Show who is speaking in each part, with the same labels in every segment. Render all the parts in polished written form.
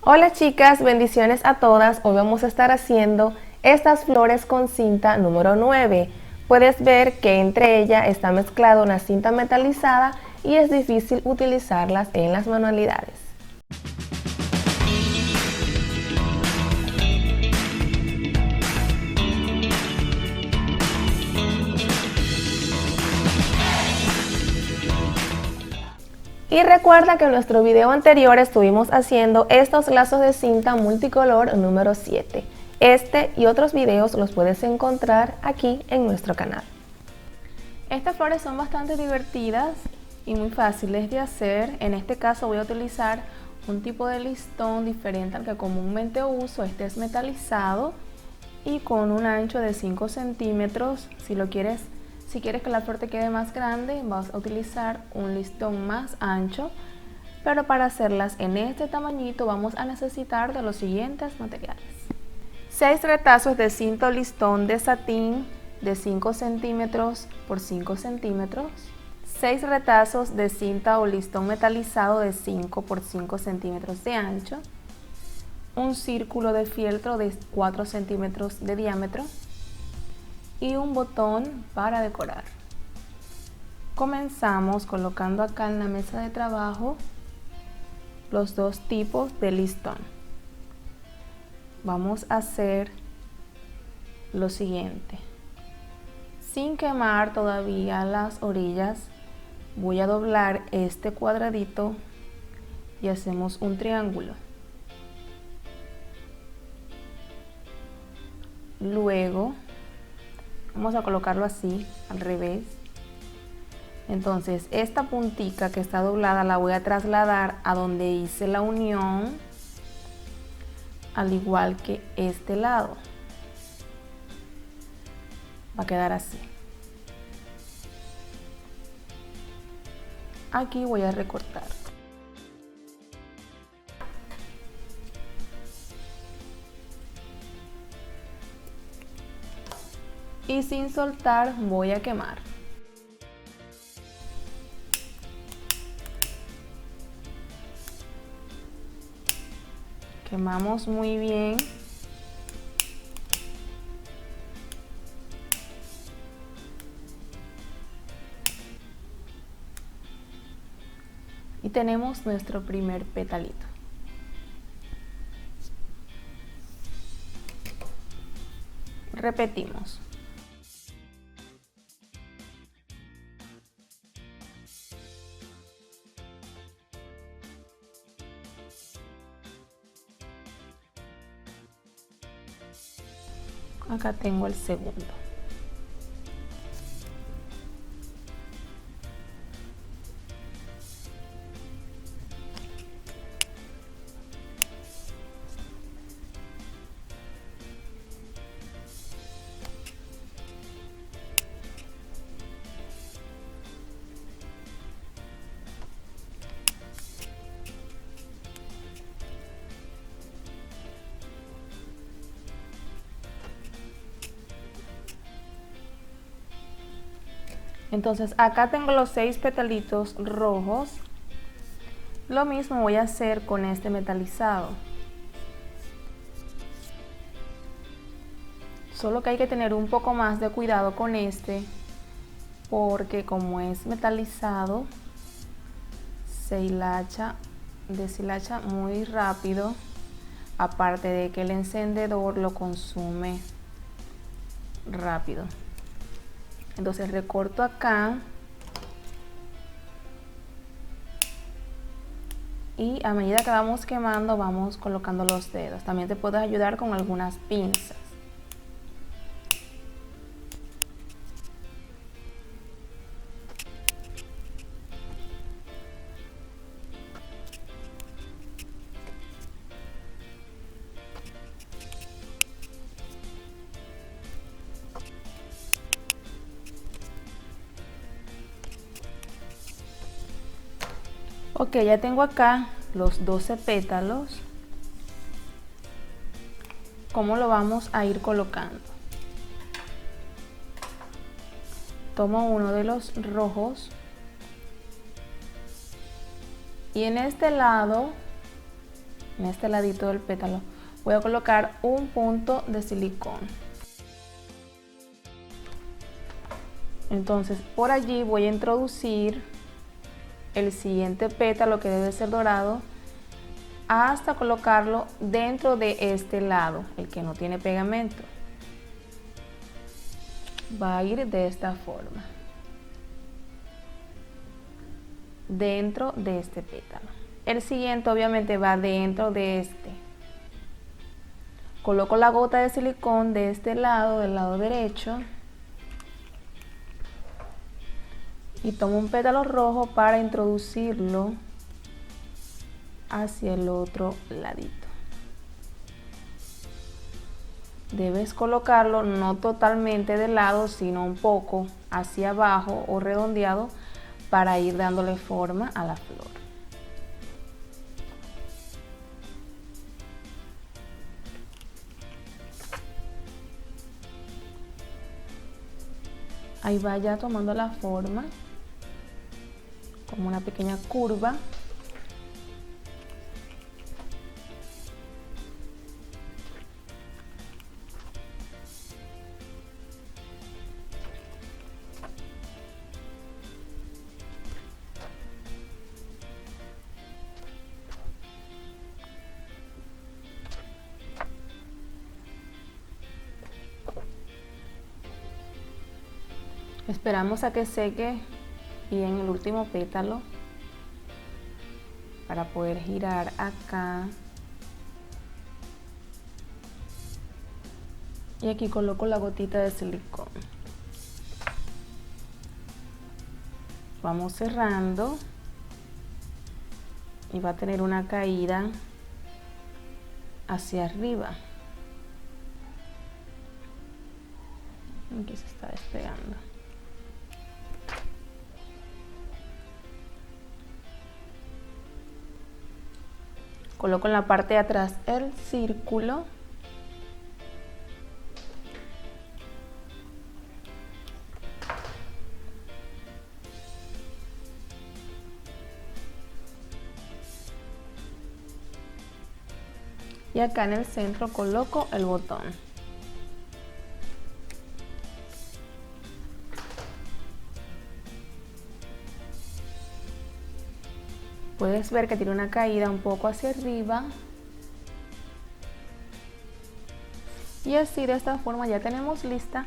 Speaker 1: Hola chicas, bendiciones a todas. Hoy vamos a estar haciendo estas flores con cinta número 9. Puedes ver que entre ellas está mezclada una cinta metalizada y es difícil utilizarlas en las manualidades. Y recuerda que en nuestro video anterior estuvimos haciendo estos lazos de cinta multicolor número 7. Este y otros videos los puedes encontrar aquí en nuestro canal. Estas flores son bastante divertidas y muy fáciles de hacer. En este caso voy a utilizar un tipo de listón diferente al que comúnmente uso. Este es metalizado y con un ancho de 5 centímetros. Si quieres que la flor te quede más grande, vas a utilizar un listón más ancho, pero para hacerlas en este tamañito vamos a necesitar de los siguientes materiales: 6 retazos de cinta o listón de satín de 5 centímetros por 5 centímetros, 6 retazos de cinta o listón metalizado de 5 por 5 centímetros de ancho, un círculo de fieltro de 4 centímetros de diámetro y un botón para decorar. Comenzamos colocando acá en la mesa de trabajo los dos tipos de listón. Vamos a hacer lo siguiente: sin quemar todavía las orillas, voy a doblar este cuadradito y hacemos un triángulo. Luego vamos a colocarlo así, al revés. Entonces esta puntica que está doblada la voy a trasladar a donde hice la unión, al igual que este lado. Va a quedar así. Aquí voy a recortar. Y sin soltar voy a quemar. Quemamos muy bien. Y tenemos nuestro primer petalito. Repetimos. Acá tengo el segundo. Entonces acá tengo los 6 petalitos rojos. Lo mismo voy a hacer con este metalizado. Solo que hay que tener un poco más de cuidado con este, porque como es metalizado, deshilacha muy rápido. Aparte de que el encendedor lo consume rápido. Entonces recorto acá y a medida que vamos quemando vamos colocando los dedos. También te puedes ayudar con algunas pinzas. Ok, ya tengo acá los 12 pétalos. ¿Cómo lo vamos a ir colocando? Tomo uno de los rojos y en este lado en este ladito del pétalo, voy a colocar un punto de silicón. Entonces por allí voy a introducir el siguiente pétalo, que debe ser dorado, hasta colocarlo dentro de este lado, el que no tiene pegamento. Va a ir de esta forma, dentro de este pétalo. El siguiente obviamente va dentro de este. Coloco la gota de silicón de este lado, del lado derecho, y tomo un pétalo rojo para introducirlo hacia el otro ladito. Debes colocarlo no totalmente de lado, sino un poco hacia abajo o redondeado para ir dándole forma a la flor. Ahí va ya tomando la forma, como una pequeña curva. Esperamos a que seque bien el último pétalo para poder girar acá. Y aquí coloco la gotita de silicón. Vamos cerrando y va a tener una caída hacia arriba. Aquí se está despegando. Coloco en la parte de atrás el círculo. Y acá en el centro coloco el botón. Puedes ver que tiene una caída un poco hacia arriba. Y así, de esta forma, ya tenemos lista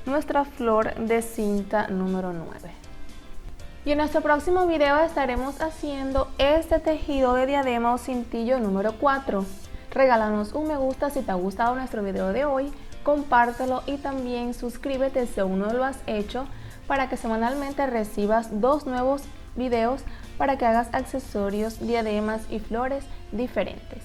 Speaker 1: nuestra flor de cinta número 9. Y en nuestro próximo video estaremos haciendo este tejido de diadema o cintillo número 4. Regálanos un me gusta si te ha gustado nuestro video de hoy, compártelo y también suscríbete si aún no lo has hecho, para que semanalmente recibas 2 nuevos videos para que hagas accesorios, diademas y flores diferentes.